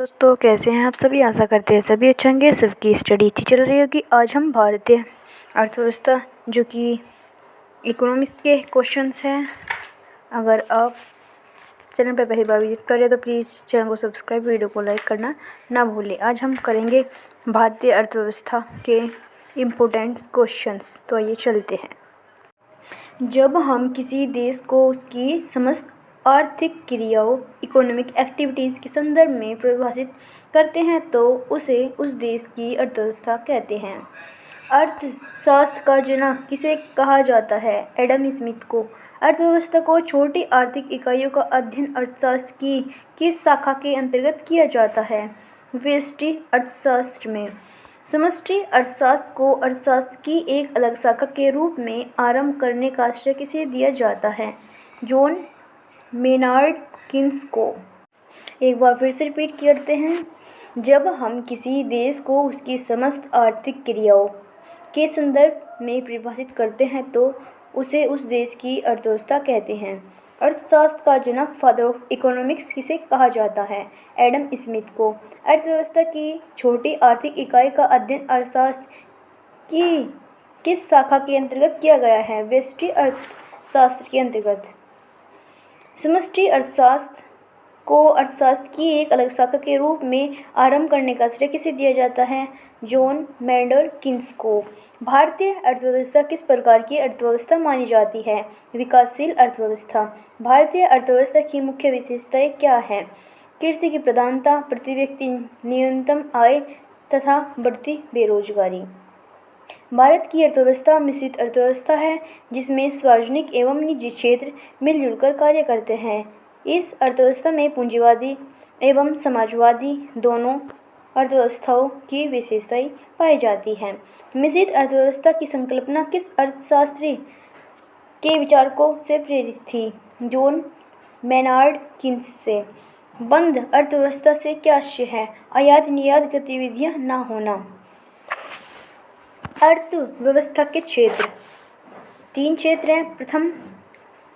दोस्तों, कैसे हैं आप सभी। आशा करते हैं सभी अच्छे होंगे। सबकी स्टडी अच्छी चल रही होगी। आज हम भारतीय अर्थव्यवस्था जो कि इकोनॉमिक्स के क्वेश्चंस हैं। अगर आप चैनल पर पहली बार विजिट कर रहे हैं तो प्लीज़ चैनल को सब्सक्राइब, वीडियो को लाइक करना ना भूलें। आज हम करेंगे भारतीय अर्थव्यवस्था के इम्पोर्टेंट क्वेश्चंस। तो आइए चलते हैं। जब हम किसी देश को उसकी समस्त आर्थिक क्रियाओं इकोनॉमिक एक्टिविटीज़ के संदर्भ में परिभाषित करते हैं तो उसे उस देश की अर्थव्यवस्था कहते हैं। अर्थशास्त्र का जनक किसे कहा जाता है? एडम स्मिथ को। अर्थव्यवस्था को छोटी आर्थिक इकाइयों का अध्ययन अर्थशास्त्र की किस शाखा के अंतर्गत किया जाता है? व्यष्टि अर्थशास्त्र में। समष्टि अर्थशास्त्र को अर्थशास्त्र की एक अलग शाखा के रूप में आरंभ करने का श्रेय किसे दिया जाता है? जॉन मेनार्ड किन्स को। एक बार फिर से रिपीट करते हैं। जब हम किसी देश को उसकी समस्त आर्थिक क्रियाओं के संदर्भ में परिभाषित करते हैं तो उसे उस देश की अर्थव्यवस्था कहते हैं। अर्थशास्त्र का जनक, फादर ऑफ इकोनॉमिक्स किसे कहा जाता है? एडम स्मिथ को। अर्थव्यवस्था की छोटी आर्थिक इकाई का अध्ययन अर्थशास्त्र की किस शाखा के अंतर्गत किया गया है? व्यष्टि अर्थशास्त्र के अंतर्गत। समष्टि अर्थशास्त्र को अर्थशास्त्र की एक अलग शाखा के रूप में आरंभ करने का श्रेय किसे दिया जाता है? जॉन मेनार्ड किन्स को। भारतीय अर्थव्यवस्था किस प्रकार की अर्थव्यवस्था मानी जाती है? विकासशील अर्थव्यवस्था। भारतीय अर्थव्यवस्था की मुख्य विशेषताएं क्या हैं? कृषि की प्रधानता, प्रति व्यक्ति न्यूनतम आय तथा बढ़ती बेरोजगारी। भारत की अर्थव्यवस्था मिश्रित अर्थव्यवस्था है जिसमें सार्वजनिक एवं निजी क्षेत्र मिलजुल कर कार्य करते हैं। इस अर्थव्यवस्था में पूंजीवादी एवं समाजवादी दोनों अर्थव्यवस्थाओं की विशेषताएं पाई जाती हैं। मिश्रित अर्थव्यवस्था की संकल्पना किस अर्थशास्त्री के विचारकों से प्रेरित थी? जॉन मेनार्ड किन्स से। बंद अर्थव्यवस्था से क्या आशय है? आयात निर्यात गतिविधियां न होना। अर्थव्यवस्था के क्षेत्र 3 क्षेत्र हैं। प्रथम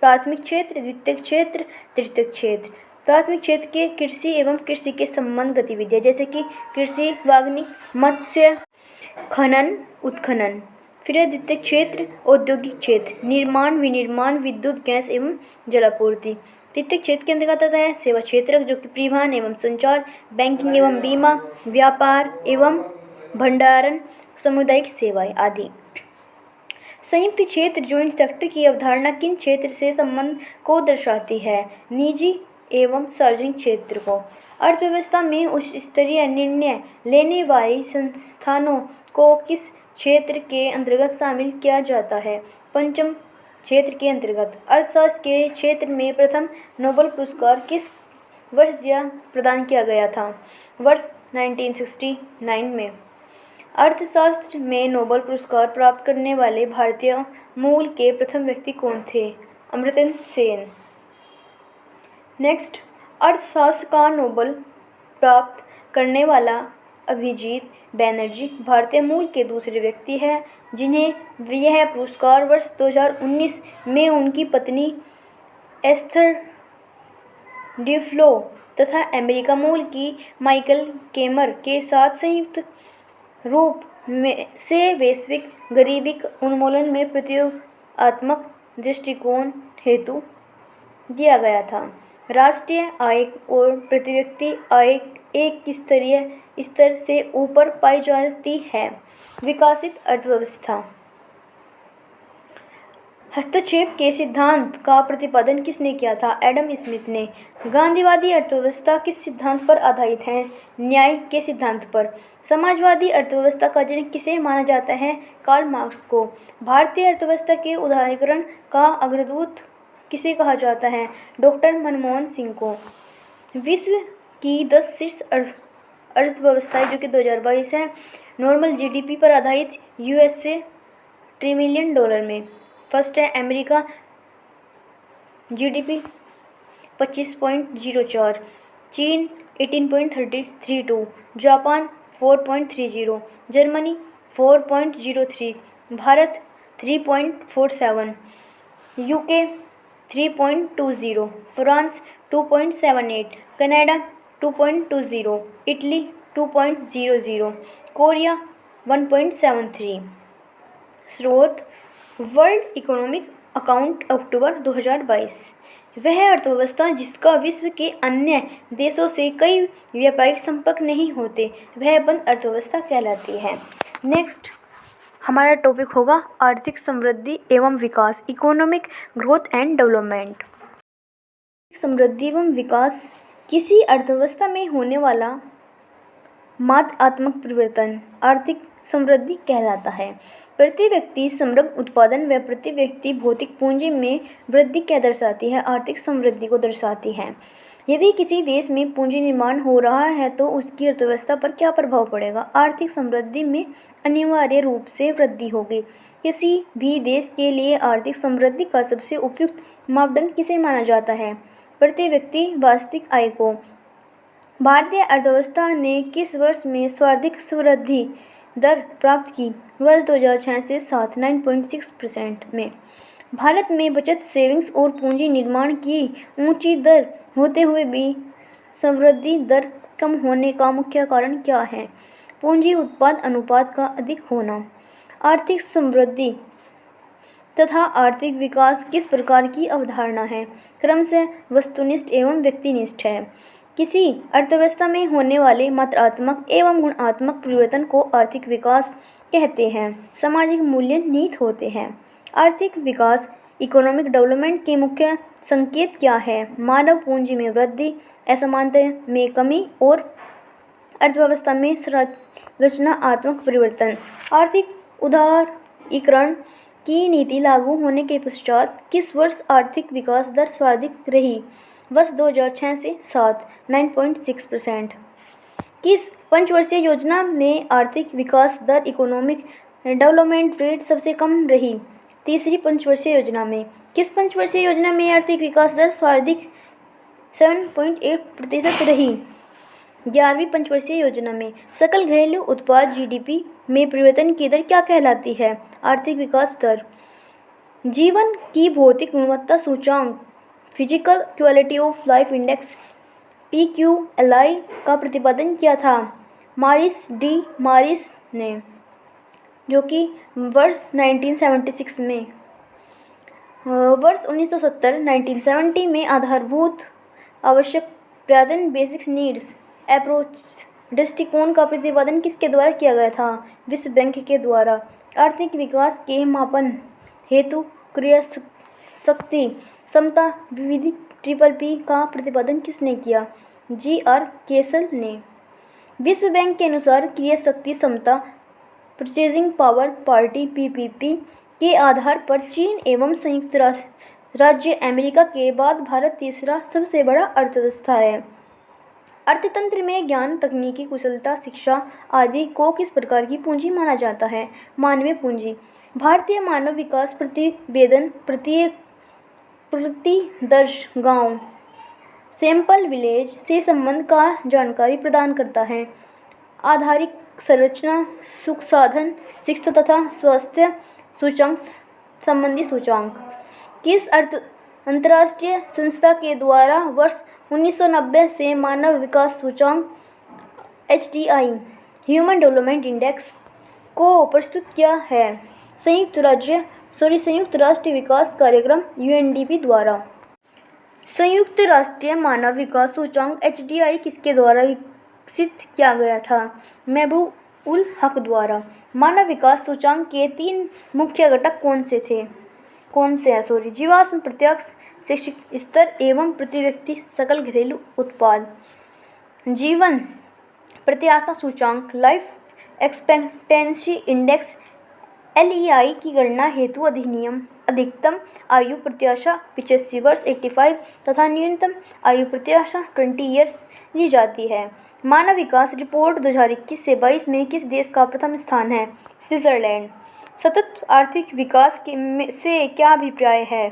प्राथमिक क्षेत्र, द्वितीयक क्षेत्र, तृतीयक क्षेत्र। प्राथमिक क्षेत्र के कृषि एवं कृषि के संबंध गतिविधियां जैसे कि कृषि, वानिकी, मत्स्य, खनन, उत्खनन। फिर है द्वितीयक क्षेत्र, औद्योगिक क्षेत्र, निर्माण, विनिर्माण, विद्युत, गैस एवं जलापूर्ति। तृतीयक क्षेत्र के अंतर्गत आता है सेवा क्षेत्र जो कि परिवहन एवं संचार, बैंकिंग एवं बीमा, व्यापार एवं भंडारण, सामुदायिक सेवाएं आदि। संयुक्त क्षेत्र, जॉइंट सेक्टर की अवधारणा किन क्षेत्र से संबंध को दर्शाती है? निजी एवं सार्वजनिक क्षेत्र को। अर्थव्यवस्था में उच्च स्तरीय निर्णय लेने वाली संस्थानों को किस क्षेत्र के अंतर्गत शामिल किया जाता है? पंचम क्षेत्र के अंतर्गत। अर्थशास्त्र के क्षेत्र में प्रथम नोबेल पुरस्कार किस वर्ष प्रदान किया गया था? वर्ष 1969 में। अर्थशास्त्र में नोबेल पुरस्कार प्राप्त करने वाले भारतीय मूल के प्रथम व्यक्ति कौन थे? अमर्त्य सेन। नेक्स्ट, अर्थशास्त्र का नोबेल प्राप्त करने वाला अभिजीत बैनर्जी भारतीय मूल के दूसरे व्यक्ति हैं जिन्हें यह पुरस्कार वर्ष 2019 में उनकी पत्नी एस्थर ड्यूफ्लो तथा अमेरिका मूल की माइकल केमर के साथ संयुक्त रूप से वैश्विक गरीबी उन्मूलन में प्रयोगात्मक दृष्टिकोण हेतु दिया गया था। राष्ट्रीय आय और प्रति व्यक्ति आय एक स्तरीय स्तर से ऊपर पाई जाती है। विकसित अर्थव्यवस्था। हस्तक्षेप के सिद्धांत का प्रतिपादन किसने किया था? एडम स्मिथ ने। गांधीवादी अर्थव्यवस्था किस सिद्धांत पर आधारित है? न्याय के सिद्धांत पर। समाजवादी अर्थव्यवस्था का जनक किसे माना जाता है? कार्ल मार्क्स को। भारतीय अर्थव्यवस्था के उदारीकरण का अग्रदूत किसे कहा जाता है? डॉक्टर मनमोहन सिंह को। विश्व की 10 शीर्ष अर्थव्यवस्थाएं जो कि 2022 है। नॉर्मल जीडीपी पर आधारित यूएसए $3 ट्रिलियन में। फर्स्ट है अमेरिका, जीडीपी 25.04, चीन 18.32, Japan 4.30, Germany 4.03, Bharat 3.47, UK 3.20, France 2.78, Canada 2.20, Italy 2.00, Korea 1.73। स्रोत वर्ल्ड इकोनॉमिक अकाउंट अक्टूबर 2022। वह अर्थव्यवस्था जिसका विश्व के अन्य देशों से कई व्यापारिक संपर्क नहीं होते, वह बंद अर्थव्यवस्था कहलाती है। नेक्स्ट हमारा टॉपिक होगा आर्थिक समृद्धि एवं विकास, इकोनॉमिक ग्रोथ एंड डेवलपमेंट। समृद्धि एवं विकास किसी अर्थव्यवस्था में होने वाला मात्रात्मक परिवर्तन आर्थिक समृद्धि कहलाता है। प्रति व्यक्ति समग्र उत्पादन व प्रति व्यक्ति भौतिक पूंजी में वृद्धि क्या दर्शाती है? आर्थिक समृद्धि को दर्शाती है। यदि किसी देश में पूंजी निर्माण हो रहा है तो उसकी अर्थव्यवस्था पर क्या प्रभाव पड़ेगा? आर्थिक समृद्धि में अनिवार्य रूप से वृद्धि होगी। किसी भी देश के लिए आर्थिक समृद्धि का सबसे उपयुक्त मापदंड किसे माना जाता है? प्रति व्यक्ति वार्षिक आय को। भारतीय अर्थव्यवस्था ने किस वर्ष में सर्वाधिक वृद्धि दर प्राप्त की? वर्ष 2006 से 7 9.6% में। भारत में बचत, सेविंग्स और पूंजी निर्माण की ऊंची दर होते हुए भी संवृद्धि दर कम होने का मुख्य कारण क्या है? पूंजी उत्पाद अनुपात का अधिक होना। आर्थिक समृद्धि तथा आर्थिक विकास किस प्रकार की अवधारणा है? क्रमशः वस्तुनिष्ठ एवं व्यक्तिनिष्ठ है। किसी अर्थव्यवस्था में होने वाले मात्रात्मक एवं गुणात्मक परिवर्तन को आर्थिक विकास कहते हैं। सामाजिक मूल्य निहित होते हैं। आर्थिक विकास इकोनॉमिक डेवलपमेंट के मुख्य संकेत क्या है? मानव पूंजी में वृद्धि, असमानता में कमी और अर्थव्यवस्था में संरचनात्मक परिवर्तन। आर्थिक उदारीकरण की नीति लागू होने के पश्चात किस वर्ष आर्थिक विकास दर सर्वाधिक रही? वर्ष 2006 से 7 9.6%। किस पंचवर्षीय योजना में आर्थिक विकास दर इकोनॉमिक डेवलपमेंट रेट सबसे कम रही? तीसरी पंचवर्षीय योजना में। किस पंचवर्षीय योजना में आर्थिक विकास दर सर्वाधिक 7.8% रही? 11वीं पंचवर्षीय योजना में। सकल घरेलू उत्पाद जीडीपी में परिवर्तन की दर क्या कहलाती है? आर्थिक विकास दर। जीवन की भौतिक गुणवत्ता सूचांक physical quality of life index PQLI का प्रतिपादन किया था? मॉरिस ने, जो कि वर्ष 1976 में। वर्ष 1970 में आधारभूत आवश्यक प्रावधान बेसिक नीड्स अप्रोच दृष्टिकोण का प्रतिपादन किसके द्वारा किया गया था? विश्व बैंक के द्वारा। आर्थिक विकास के मापन हेतु क्रयशक्ति समता विधि PPP का प्रतिपादन किसने किया? GR केसल ने। विश्व बैंक के अनुसार क्रयशक्ति समता परचेजिंग पावर पार्टी PPP के आधार पर चीन एवं संयुक्त राज्य अमेरिका के बाद भारत तीसरा सबसे बड़ा अर्थव्यवस्था है। अर्थतंत्र में ज्ञान, तकनीकी कुशलता, शिक्षा आदि को किस प्रकार की पूंजी माना जाता है? मानवीय पूंजी। भारतीय मानव विकास प्रतिवेदन प्रतिदर्श गांव सैंपल विलेज से संबंध का जानकारी प्रदान करता है। आधारिक संरचना, सुख साधन, शिक्षा तथा स्वास्थ्य सूचांक संबंधी सूचांक। किस अंतर्राष्ट्रीय संस्था के द्वारा वर्ष 1990 से मानव विकास सूचांक HDI ह्यूमन डेवलपमेंट इंडेक्स को प्रस्तुत किया है? संयुक्त राष्ट्र विकास कार्यक्रम UNDP द्वारा। संयुक्त राष्ट्रीय मानव विकास सूचांक HDI किसके द्वारा विकसित किया गया था? महबूब उल हक द्वारा। मानव विकास सूचांक के 3 मुख्य घटक कौन से हैं? जीवाश्म प्रत्यक्ष शैक्षिक स्तर एवं प्रति व्यक्ति सकल घरेलू उत्पाद। जीवन प्रत्याशा सूचांक लाइफ एक्सपेक्टेंसी इंडेक्स LEI की गणना हेतु अधिकतम आयु प्रत्याशा 85 वर्ष 85 तथा न्यूनतम आयु प्रत्याशा 20 ईयर्स ली जाती है। मानव विकास रिपोर्ट 2021 से 22 में किस देश का प्रथम स्थान है? स्विट्जरलैंड। सतत आर्थिक विकास से क्या अभिप्राय है?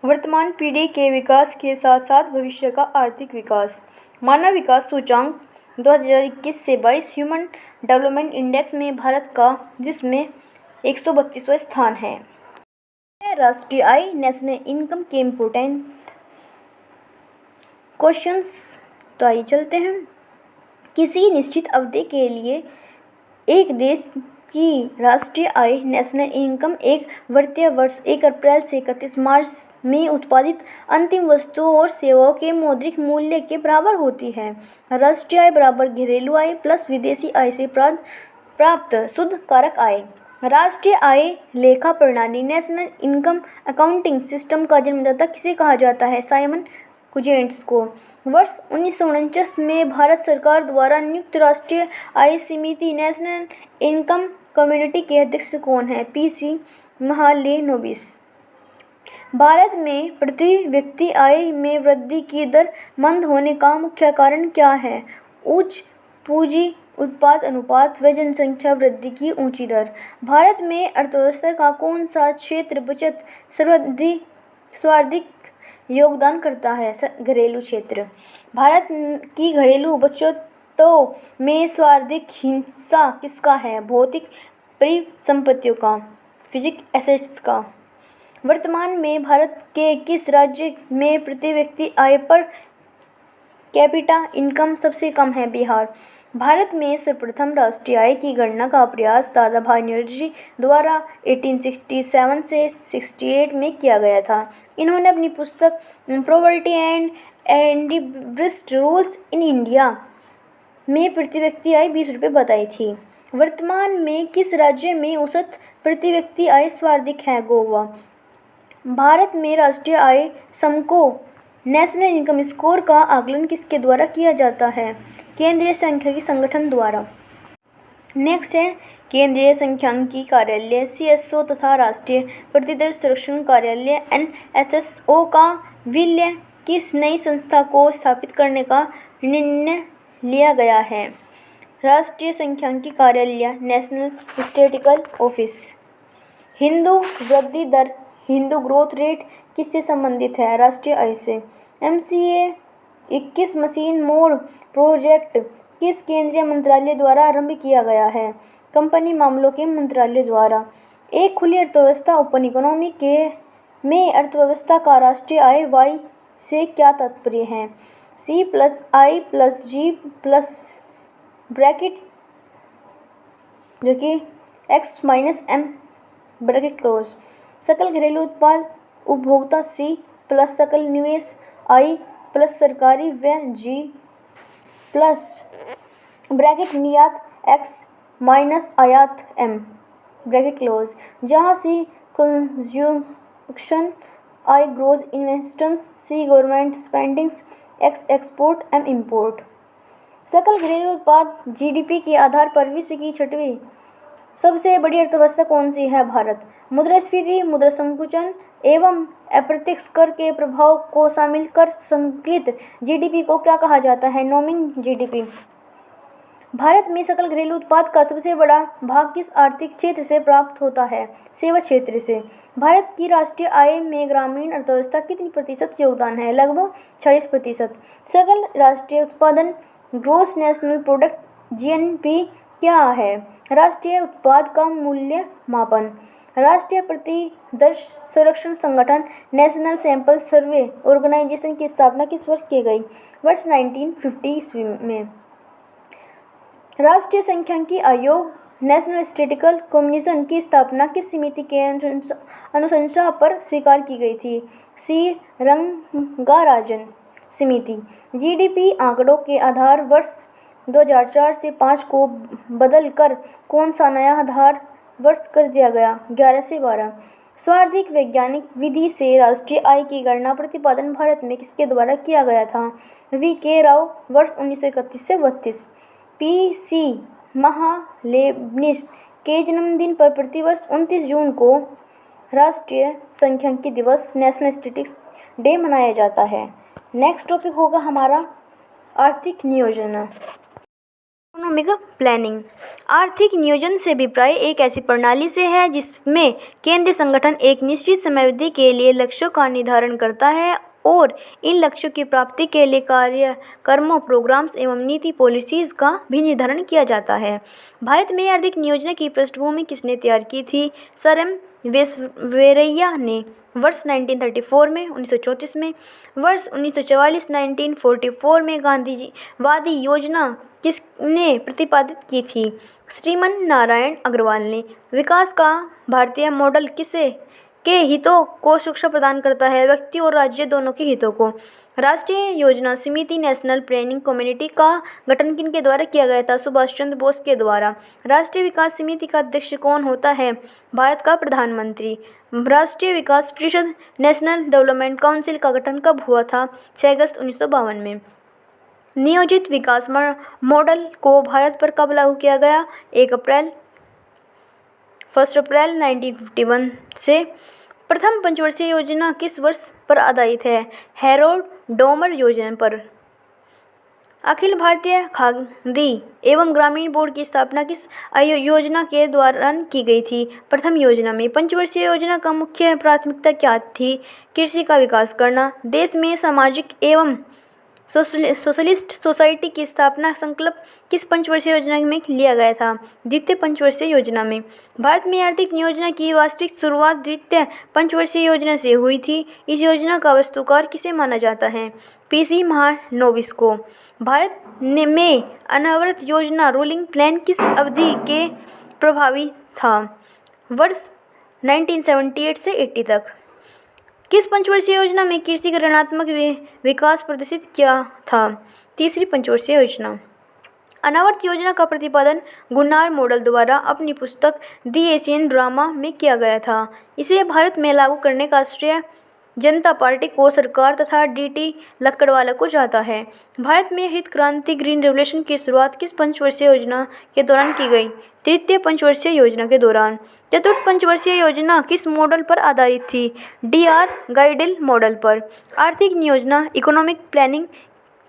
वर्तमान पीढ़ी के विकास के साथ साथ भविष्य का आर्थिक विकास। मानव विकास सूचांक 2021 से 22 ह्यूमन डेवलपमेंट इंडेक्स में भारत का विश्व में 132वां स्थान है। राष्ट्रीय आय नेशनल इनकम के इम्पोर्टेंट क्वेश्चंस तो आइए चलते हैं। किसी निश्चित अवधि के लिए एक देश की राष्ट्रीय आय नेशनल इनकम एक वित्तीय वर्ष 1 अप्रैल से 31 मार्च में उत्पादित अंतिम वस्तुओं और सेवाओं के मौद्रिक मूल्य के बराबर होती है। राष्ट्रीय आय बराबर घरेलू आय प्लस विदेशी आय से प्राप्त शुद्ध कारक आय। राष्ट्रीय आय लेखा प्रणाली नेशनल इनकम अकाउंटिंग सिस्टम का जन्मदाता किसे कहा जाता है? साइमन कुजेंट्स को। वर्ष 1949 में भारत सरकार द्वारा नियुक्त राष्ट्रीय आय समिति नेशनल इनकम कमेटी के अध्यक्ष कौन है? पी.सी. महालेनोबिस। भारत में प्रति व्यक्ति आय में वृद्धि की दर मंद होने का मुख्य कारण क्या है? उच्च पूंजी उत्पाद अनुपात व जनसंख्या वृद्धि की ऊंची दर। भारत में अर्थव्यवस्था का कौन सा क्षेत्र बचत सर्वाधिक योगदान करता है? घरेलू क्षेत्र। भारत की घरेलू बचतों में सर्वाधिक हिस्सा किसका है? भौतिक परिसंपत्तियों का, फिजिकल एसेट्स का। वर्तमान में भारत के किस राज्य में प्रति व्यक्ति आय पर कैपिटा इनकम सबसे कम है? बिहार। भारत में सर्वप्रथम राष्ट्रीय आय की गणना का प्रयास दादा भाई नौरोजी द्वारा 1867 से 68 में किया गया था। इन्होंने अपनी पुस्तक poverty and un-British rules in India में प्रति व्यक्ति आय 20 रुपये बताई थी। वर्तमान में किस राज्य में औसत प्रति व्यक्ति आय सर्वाधिक है? गोवा। भारत में राष्ट्रीय आय समको नेशनल इनकम स्कोर का आकलन किसके द्वारा किया जाता है? केंद्रीय सांख्यिकी संगठन द्वारा। नेक्स्ट है केंद्रीय सांख्यिकी कार्यालय CSO तथा राष्ट्रीय प्रतिदर्श संरक्षण कार्यालय NSSO का विलय किस नई संस्था को स्थापित करने का निर्णय लिया गया है? राष्ट्रीय सांख्यिकी कार्यालय नेशनल स्टैटिस्टिकल ऑफिस। हिंदू वृद्धि दर हिंदू ग्रोथ रेट किससे संबंधित है? राष्ट्रीय आय से। MCA 21 मशीन मोड प्रोजेक्ट किस केंद्रीय मंत्रालय द्वारा आरंभ किया गया है? कंपनी मामलों के मंत्रालय द्वारा। एक खुली अर्थव्यवस्था ओपन इकोनॉमी के में अर्थव्यवस्था का राष्ट्रीय आय Y से क्या तात्पर्य है? C plus I plus G plus bracket जो कि X minus M bracket close. सकल घरेलू उत्पाद उपभोक्ता C प्लस सकल निवेश I प्लस सरकारी व्यय G प्लस ब्रैकेट निर्यात X माइनस आयात M ब्रैकेट क्लोज, जहाँ C consumption I gross investments C government spendings X export M import. सकल घरेलू उत्पाद GDP के आधार पर विश्व की छठवीं सबसे बड़ी अर्थव्यवस्था कौन सी है? भारत। मुद्रास्फीति, मुद्रा संकुचन एवं अप्रत्यक्ष कर के प्रभाव को शामिल कर संकलित GDP को क्या कहा जाता है? Nominal GDP। भारत में सकल घरेलू उत्पाद का सबसे बड़ा भाग किस आर्थिक क्षेत्र से प्राप्त होता है? सेवा क्षेत्र से। भारत की राष्ट्रीय आय में ग्रामीण अर्थव्यवस्था कितनी प्रतिशत योगदान है? लगभग 40%। सकल राष्ट्रीय उत्पादन ग्रोस नेशनल प्रोडक्ट GNP क्या है? राष्ट्रीय उत्पाद का मूल्य मापन। राष्ट्रीय प्रतिदर्श संरक्षण संगठन नेशनल सैंपल सर्वे ऑर्गेनाइजेशन की स्थापना किस वर्ष की गई? वर्ष 1950 ईस्वी में। राष्ट्रीय सांख्यिकी आयोग नेशनल स्टैटिस्टिकल कमीशन की स्थापना किस समिति के अनुशंसा पर स्वीकार की गई थी? C रंगाराजन समिति। GDP आंकड़ों के आधार वर्ष 2004 से 5 को बदलकर कौन सा नया आधार वर्ष कर दिया गया? 11 से 12। सर्वाधिक वैज्ञानिक विधि से राष्ट्रीय आय की गणना प्रतिपादन भारत में किसके द्वारा किया गया था? V.K. राव वर्ष 1931 से 32। P.C. महालेबनिस के जन्मदिन पर प्रतिवर्ष 29 जून को राष्ट्रीय सांख्यिकी दिवस नेशनल स्टैटिस्टिक्स डे मनाया जाता है। नेक्स्ट टॉपिक होगा हमारा आर्थिक नियोजन। Economic planning. आर्थिक नियोजन से अभिप्राय एक ऐसी प्रणाली से है जिसमें केंद्रीय संगठन एक निश्चित समयावधि के लिए लक्ष्यों का निर्धारण करता है और इन लक्ष्यों की प्राप्ति के लिए कार्यक्रमों, प्रोग्राम्स एवं नीति पॉलिसीज़ का भी निर्धारण किया जाता है। भारत में आर्थिक नियोजन की पृष्ठभूमि किसने तैयार की थी? सर एम विश्वेश्वरैया ने वर्ष 1934 में, 1934 में, वर्ष 1944 1944 में गांधीवादी योजना किसने प्रतिपादित की थी? श्रीमन नारायण अग्रवाल ने। विकास का भारतीय मॉडल किसे के हितों को सुरक्षा प्रदान करता है? व्यक्ति और राज्य दोनों के हितों को। राष्ट्रीय योजना समिति नेशनल प्लानिंग कमेटी का गठन किनके द्वारा किया गया था? सुभाष चंद्र बोस के द्वारा। राष्ट्रीय विकास समिति का अध्यक्ष कौन होता है? भारत का प्रधानमंत्री। राष्ट्रीय विकास परिषद नेशनल डेवलपमेंट काउंसिल का गठन कब हुआ था? 6 अगस्त 1952 में। नियोजित विकास मॉडल को भारत पर कब लागू किया गया? 1 अप्रैल 1951 से। प्रथम पंचवर्षीय योजना किस वर्ष पर आधारित है? हैरोल्ड डोमर योजना पर। अखिल भारतीय खादी एवं ग्रामीण बोर्ड की स्थापना किस योजना के दौरान की गई थी? प्रथम योजना में। पंचवर्षीय योजना का मुख्य प्राथमिकता क्या थी? कृषि का विकास करना। देश में सामाजिक एवं सोशलिस्ट सोसाइटी की स्थापना संकल्प किस पंचवर्षीय योजना में लिया गया था? द्वितीय पंचवर्षीय योजना में। भारत में आर्थिक योजना की वास्तविक शुरुआत द्वितीय पंचवर्षीय योजना से हुई थी। इस योजना का वास्तुकार किसे माना जाता है? पीसी महालनोबिस को। भारत में अनवरत योजना रूलिंग प्लान किस अवधि के प्रभावी था? वर्ष 1978 से 80 तक। किस पंचवर्षीय योजना में कृषि का ऋणात्मक विकास प्रदर्शित किया था? तीसरी पंचवर्षीय योजना। अनावर्त योजना का प्रतिपादन गुन्नार मॉडल द्वारा अपनी पुस्तक दी एशियन ड्रामा में किया गया था। इसे भारत में लागू करने का श्रेय जनता पार्टी को, सरकार तथा डीटी लक्कड़वाला को जाता है। भारत में हरित क्रांति ग्रीन रेवोल्यूशन की शुरुआत किस पंचवर्षीय योजना के दौरान की गई? तृतीय पंचवर्षीय योजना के दौरान। चतुर्थ पंचवर्षीय योजना किस मॉडल पर आधारित थी? डीआर गाइडेल मॉडल पर। आर्थिक नियोजन इकोनॉमिक प्लानिंग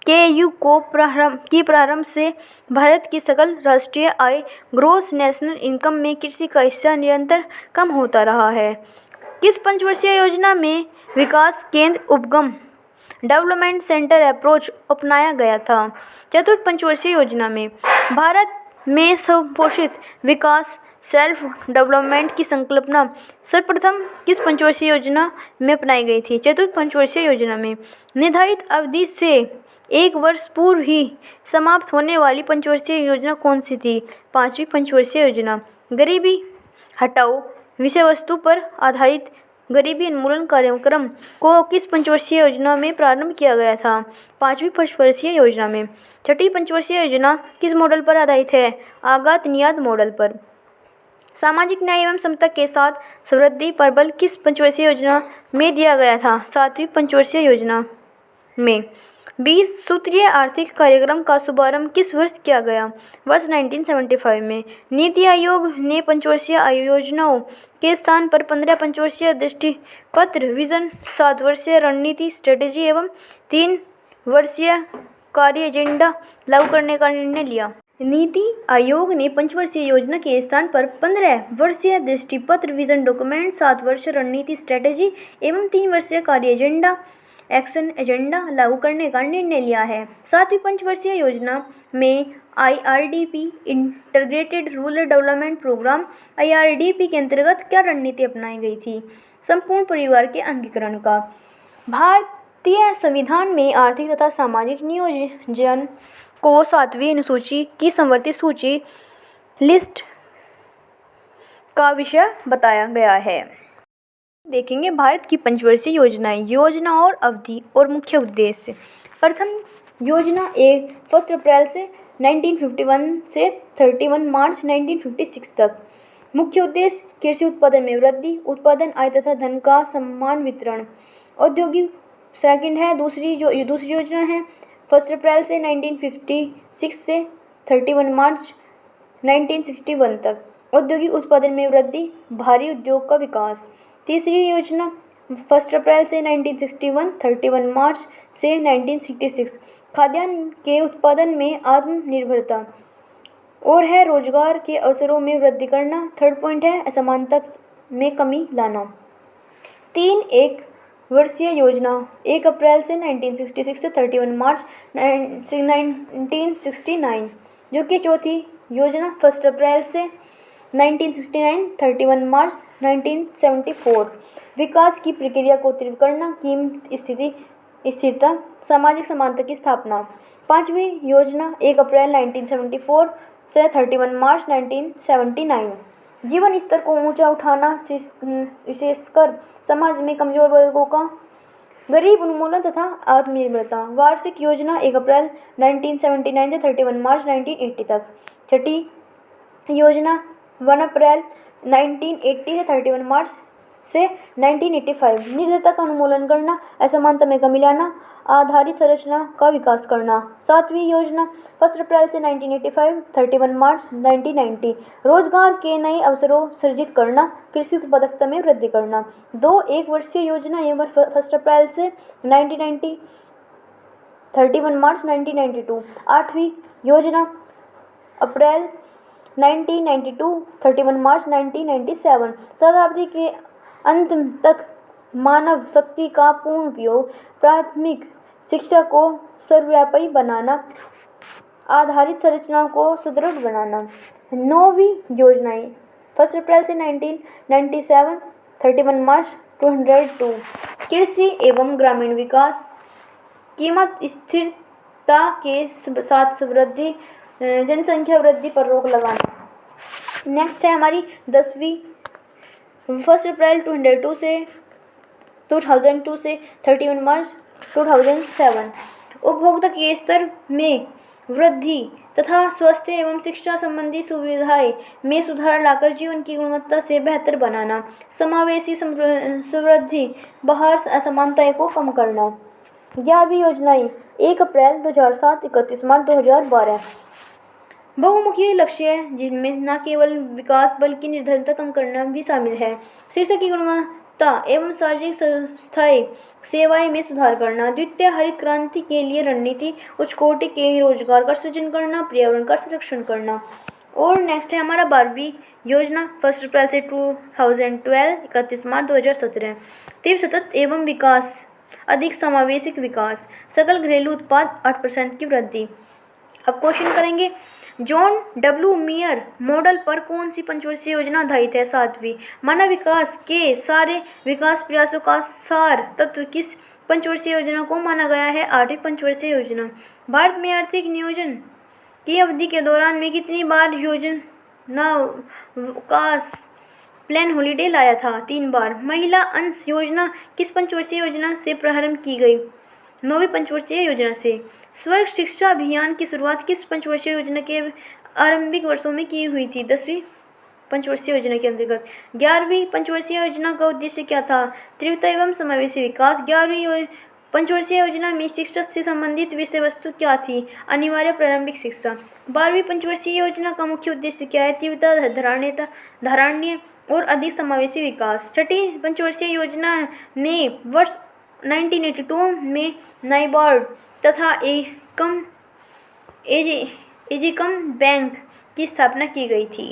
के युग को प्रारंभ से भारत की सकल राष्ट्रीय आय ग्रोस नेशनल इनकम में कृषि का हिस्सा निरंतर कम होता रहा है। किस पंचवर्षीय योजना में विकास केंद्र उपगम डेवलपमेंट सेंटर अप्रोच अपनाया गया था? चतुर्थ पंचवर्षीय योजना में। भारत में स्वपोषित विकास सेल्फ डेवलपमेंट की संकल्पना सर्वप्रथम किस पंचवर्षीय योजना में अपनाई गई थी? चतुर्थ पंचवर्षीय योजना में। निर्धारित अवधि से 1 वर्ष पूर्व ही समाप्त होने वाली पंचवर्षीय योजना कौन सी थी? पांचवी पंचवर्षीय योजना। गरीबी हटाओ विषय वस्तु पर आधारित गरीबी उन्मूलन कार्यक्रम को किस पंचवर्षीय योजना में प्रारंभ किया गया था? पांचवी पंचवर्षीय योजना में। छठी पंचवर्षीय योजना किस मॉडल पर आधारित है? आगात नियाद मॉडल पर। सामाजिक न्याय एवं समता के साथ समृद्धि पर बल किस पंचवर्षीय योजना में दिया गया था? सातवीं पंचवर्षीय योजना में। 20 सूत्रीय आर्थिक कार्यक्रम का शुभारंभ किस वर्ष किया गया? वर्ष 1975 में। नीति आयोग ने पंचवर्षीय योजनाओं के स्थान पर 15 पंचवर्षीय दृष्टिपत्र, विजन, 7 वर्षीय रणनीति स्ट्रेटेजी एवं 3 वर्षीय कार्य एजेंडा लागू करने का निर्णय लिया। नीति आयोग ने पंचवर्षीय योजना के स्थान पर 15 वर्षीय दृष्टिपत्र, विजन डॉक्यूमेंट, 7 वर्षीय रणनीति स्ट्रेटेजी एवं 3 वर्षीय कार्य एजेंडा एक्शन एजेंडा लागू करने का निर्णय लिया है। सातवीं पंचवर्षीय योजना में IRDP integrated rural development programme IRDP के अंतर्गत क्या रणनीति अपनाई गई थी? संपूर्ण परिवार के अंगीकरण का। भारतीय संविधान में आर्थिक तथा सामाजिक नियोजन को 7वीं अनुसूची की समवर्ती सूची लिस्ट का विषय बताया गया है। देखेंगे भारत की पंचवर्षीय योजनाएं, योजना और अवधि और मुख्य उद्देश्य। प्रथम योजना 1 अप्रैल से 1951 से 31 मार्च 1956 तक। मुख्य उद्देश्य कृषि उत्पादन में वृद्धि, उत्पादन आय तथा धन का समान वितरण। औद्योगिक सेकंड है दूसरी योजना है 1 अप्रैल से 1956 से 31 मार्च 1961 तक। औद्योगिक उत्पादन में वृद्धि, भारी उद्योग का विकास। तीसरी योजना 1 अप्रैल से 1961, 31 मार्च से 1966, खाद्यान्न के उत्पादन में आत्मनिर्भरता और है रोजगार के अवसरों में वृद्धि करना। थर्ड पॉइंट है असमानता में कमी लाना। 3 एक वर्षीय योजना 1 अप्रैल से 1966 से 31 मार्च 1969, जो कि चौथी योजना 1 अप्रैल से 1969, 31 मार्च 1974। विकास की प्रक्रिया को तीव्र करना, कीमत स्थिरता, सामाजिक समानता की स्थापना। पाँचवीं योजना 1 अप्रैल 1974 से 31 मार्च 1979। जीवन स्तर को ऊंचा उठाना, विशेषकर समाज में कमजोर वर्गों का गरीब उन्मूलन तथा आत्मनिर्भरता। वार्षिक योजना 1 अप्रैल 1979 से 31 मार्च 1980 तक। छठी योजना 1 अप्रैल 1980 से 31 मार्च से 1985। निर्धनता का उन्मूलन करना, असमानता में कमी लाना, आधारित संरचना का विकास करना। सातवीं योजना 1 अप्रैल से 1985 31 मार्च 1990। रोजगार के नए अवसरों सृजित करना, कृषि उत्पादकता में वृद्धि करना। 2 एक वर्षीय योजना 1 अप्रैल से 1990 31 मार्च 1992। आठवीं योजना अप्रैल 1992 31 मार्च 1997। शताब्दी के अंत तक मानव शक्ति का पूर्ण उपयोग, प्राथमिक शिक्षा को सर्वव्यापी बनाना, आधारित संरचनाओं को सुदृढ़ बनाना। नौवीं योजनाएं 1 अप्रैल से 1997 31 मार्च 202। कृषि एवं ग्रामीण विकास, कीमत स्थिरता के साथ वृद्धि, जनसंख्या वृद्धि पर रोक लगाना। नेक्स्ट है हमारी 10वीं 1 अप्रैल 2002 से 31 मार्च 2007। उपभोक्ता के स्तर में वृद्धि तथा स्वास्थ्य एवं शिक्षा संबंधी सुविधाएं में सुधार लाकर जीवन की गुणवत्ता से बेहतर बनाना। समावेशी समृद्धि, बाहर असमानताएं को कम करना। 11वीं योजनाएं 1 अप्रैल 2007 31 मार्च 2012। बहुमुखी लक्ष्य है जिनमें न केवल विकास बल्कि निर्धनता कम करना भी शामिल है। शिक्षा की गुणवत्ता एवं सार्वजनिक संस्थाएं सेवाएं में सुधार करना। द्वितीय हरित क्रांति के लिए रणनीति, उच्च कोटि के रोजगार का सृजन करना, पर्यावरण का संरक्षण करना। और नेक्स्ट है हमारा 12वीं योजना 1 अप्रैल से 2012 31 मार्च 2017। तीव्र सतत एवं विकास, अधिक समावेशिक विकास, सकल घरेलू उत्पाद 8% की वृद्धि। अब क्वेश्चन करेंगे, जॉन डब्ल्यू मेयर मॉडल पर कौन सी पंचवर्षीय योजना आधारित है? 7वीं। मानव विकास के सारे विकास प्रयासों का सार तत्व किस पंचवर्षीय योजना को माना गया है? 8वीं पंचवर्षीय योजना। भारत में आर्थिक नियोजन की अवधि के दौरान में कितनी बार योजना विकास प्लान हॉलीडे लाया था? 3 बार। महिला अंश योजना किस पंचवर्षीय योजना से प्रारंभ की गई? 9वीं पंचवर्षीय योजना से। स्वर्ग शिक्षा अभियान की शुरुआत किस पंचवर्षीय योजना के आरंभिक वर्षों में की हुई थी? 10वीं पंचवर्षीय योजना के अंतर्गत। 11वीं पंचवर्षीय योजना का उद्देश्य क्या था? तीव्रता एवं समावेशी विकास। 11वीं पंचवर्षीय योजना में शिक्षा से संबंधित विषय वस्तु क्या थी? अनिवार्य प्रारंभिक शिक्षा। 12वीं पंचवर्षीय योजना का मुख्य उद्देश्य क्या है? तीव्रता, धारणीय और अधिक समावेशी विकास। छठी पंचवर्षीय योजना में वर्ष 1982 में नाबार्ड तथा एजिकम बैंक की स्थापना की गई थी।